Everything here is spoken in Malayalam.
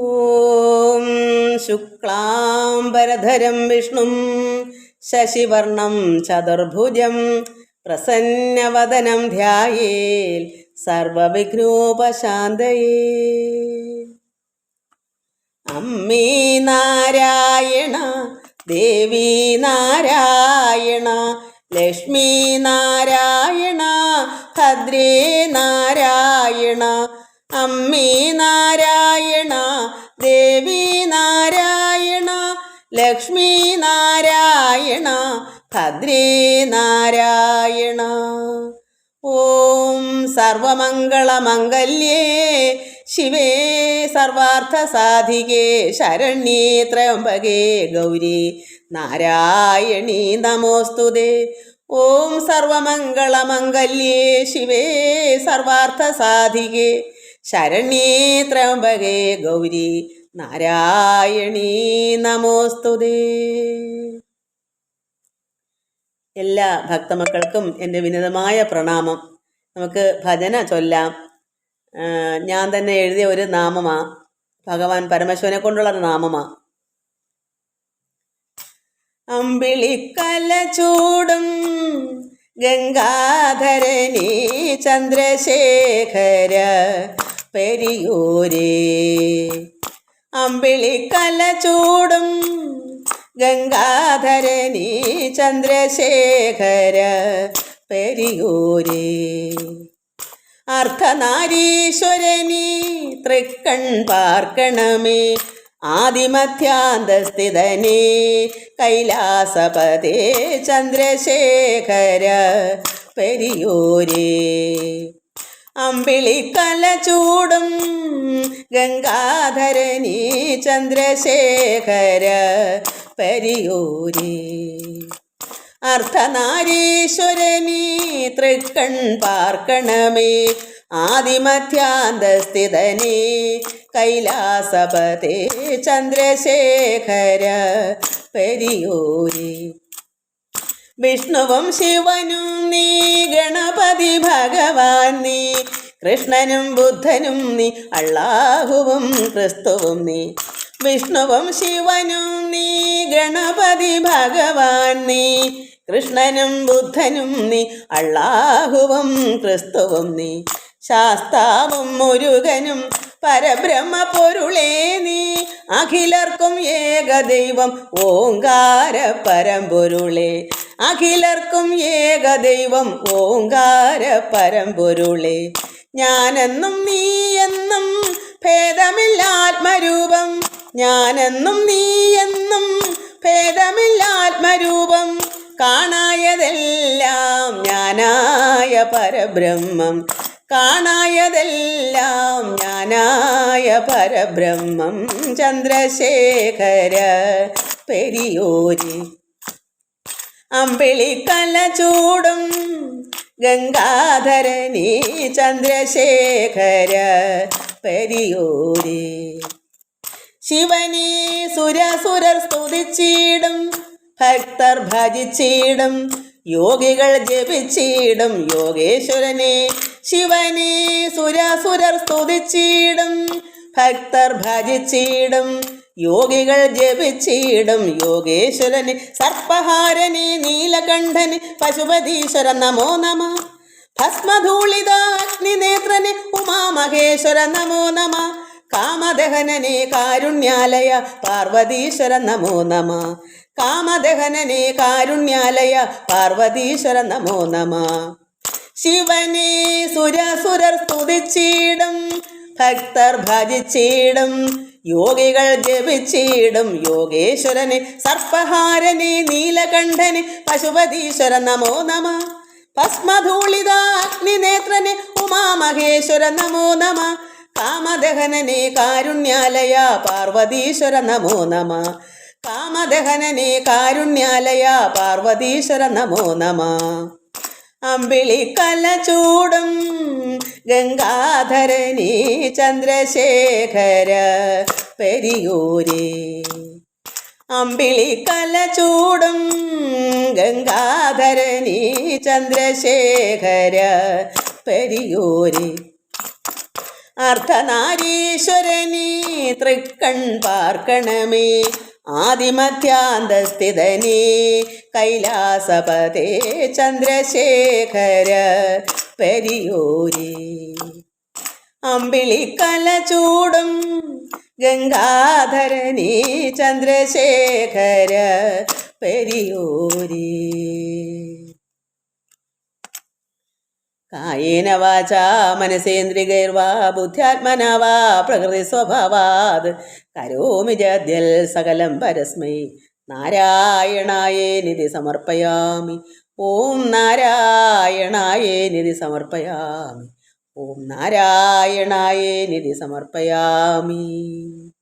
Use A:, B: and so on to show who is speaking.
A: ഓം ശുക്ലാംബരധരം വിഷ്ണും ശശിവർണം ചതുർഭുജം പ്രസന്നവദനം ധ്യായേൽ സർവവിഘ്നോപശാന്തയേ. അമ്മേ നാരായണ, ദേവി നാരായണ, ലക്ഷ്മി നാരായണ, ഭദ്രേ നാരായണ. അമ്മേ നാരായണ, ദേവി നാരായണ, ലക്ഷ്മി നാരായണ, ഭദ്രേ നാരായണ. ഓം സർവമംഗളമംഗല്യേ ശിവേ സർവാർത്ഥസാധികേ ശരണ്യേ ത്രയംബകേ ഗൗരി നാരായണീ നമോസ്തുതേ. ഓം സർവമംഗളമംഗല്യേ ശിവേ സർവാർത്ഥസാധികേ ശരണ്യേ ത്രയംബകേ ഗൗരി നാരായണീ നമോസ്തുതേ. എല്ലാ ഭക്തമക്കൾക്കും എൻ്റെ വിനീതമായ പ്രണാമം. നമുക്ക് ഭജന ചൊല്ലാം. ഞാൻ തന്നെ എഴുതിയ ഒരു നാമമാണ്, ഭഗവാൻ പരമശിവനെ കൊണ്ടുള്ള നാമമാണ്. അമ്പിളിക്കല ചൂടും ഗംഗാധരനീ ചന്ദ്രശേഖര പെരിയൂരേ. അമ്പിളിക്കല ചൂടും ഗംഗാധരനീ ചന്ദ്രശേഖര പെരിയൂരേ. അർദ്ധനാരീശ്വരനീ തൃക്കൺ പാർക്കണമേ ആദിമധ്യാന്തസ്ഥിതനേ കൈലാസപതേ ചന്ദ്രശേഖര പെരിയൂരേ. അമ്പിളിക്കല ചൂടും ഗംഗാധരനീ ചന്ദ്രശേഖര പെരിയൂരേ. അർദ്ധനാരീശ്വരനീ തൃക്കൺ പാർക്കണമേ ആദിമധ്യാന്തസ്ഥിതനേ കൈലാസപതേ ചന്ദ്രശേഖര പെരിയൂരേ. വിഷ്ണുവും ശിവനും നീ, ഗണപതി ഭഗവാൻ നീ, കൃഷ്ണനും ബുദ്ധനും നീ, അള്ളാഹുവും ക്രിസ്തുവും നീ. വിഷ്ണുവും ശിവനും നീ, ഗണപതി ഭഗവാൻ നീ, കൃഷ്ണനും ബുദ്ധനും നീ, അള്ളാഹുവും ക്രിസ്തുവും നീ. ശാസ്താവും മുരുകനും പരബ്രഹ്മ പൊരുളേ നീ, അഖിലർക്കും ഏകദൈവം ഓങ്കാര പരമ്പൊരുളേ. അഖിലർക്കും ഏകദൈവം ഓങ്കാര പരമ്പൊരുളേ. ഞാനെന്നും നീ എന്നും ഭേദമില്ലാത്മരൂപം, ഞാനെന്നും നീ എന്നും ഭേദമില്ലാത്മരൂപം. കാണായതെല്ലാം ഞാനായ പരബ്രഹ്മം, കാണായതെല്ലാം ഞാനായ പരബ്രഹ്മം ചന്ദ്രശേഖര പെരിയൂരേ. അമ്പിളിക്കല ചൂടും ഗംഗാധരനീ ചന്ദ്രശേഖര പെരിയൂരേ. ശിവനീ സുരസുരർ സ്തുതിച്ചിടും, ഭക്തർ ഭജിച്ചിടും, യോഗികൾ ജപിച്ചിടും യോഗേശ്വരനെ. ശിവനീ സുരസുരർ സ്തുതിച്ചിടും, ഭക്തർ ഭജിച്ചിടും, യോഗികൾ ജപിച്ചിടും യോഗേശ്വരന്. സർപ്പഹാരനെ നീലകണ്ഠന് പശുപതീശ്വര നമോ നമ. ഭസ്മധൂളിതാഗ്നിനേത്രന് ഉമാമഹേശ്വര നമോ നമ. കാമദഹനനെ കാരുണ്യാലയ പാർവതീശ്വര നമോ നമ. കാമദഹനനെ കാരുണ്യാലയ പാർവതീശ്വര നമോ നമ. ശിവനെ സുരസുരർ സ്തുതിച്ചിടും, ഭക്തർ ഭജിച്ചിടും, യോഗികൾ ജപിച്ചിടും യോഗേശ്വരന്. സർപ്പഹാരനെ നീലകണ്ഠന് പശുപതീശ്വര നമോ നമ. ഭസ്മധൂളിതാഗ്നിനേത്രന് ഉമാമഹേശ്വര നമോ നമ. കാമദഹനനെ കാരുണ്യാലയ പാർവതീശ്വര നമോ നമ. കാമദഹനനെ കാരുണ്യാലയ പാർവതീശ്വര നമോ നമ. അമ്പിളിക്കല ചൂടും ഗംഗാധരനീ ചന്ദ്രശേഖര പെരിയൂരേ. അമ്പിളിക്കല ചൂടും ഗംഗാധരനീ ചന്ദ്രശേഖര പെരിയൂരേ. അർദ്ധനാരീശ്വരനീ തൃക്കൺ പാർക്കണമേ ആദിമധ്യാന്തസ്ഥിതനേ കൈലാസപതേ ചന്ദ്രശേഖര പെരിയോരേ അമ്പിളിക്കല ചൂടും ഗംഗാധരനീ ചന്ദ്രശേഖര പെരിയോരേ കായേന വാചാ മനസേന്ദ്രിയൈർവാ ബുദ്ധ്യാത്മനാ വാ പ്രകൃതി സ്വഭാവാത് കരോമി ജദ്യൽ സകലം പരസ്മൈ നാരായണായേനിധി സമർപ്പയാമി ഓം നാരായണായേനിധി സമർപ്പയാമി ഓം നാരായണായേനിധി സമർപ്പയാമി.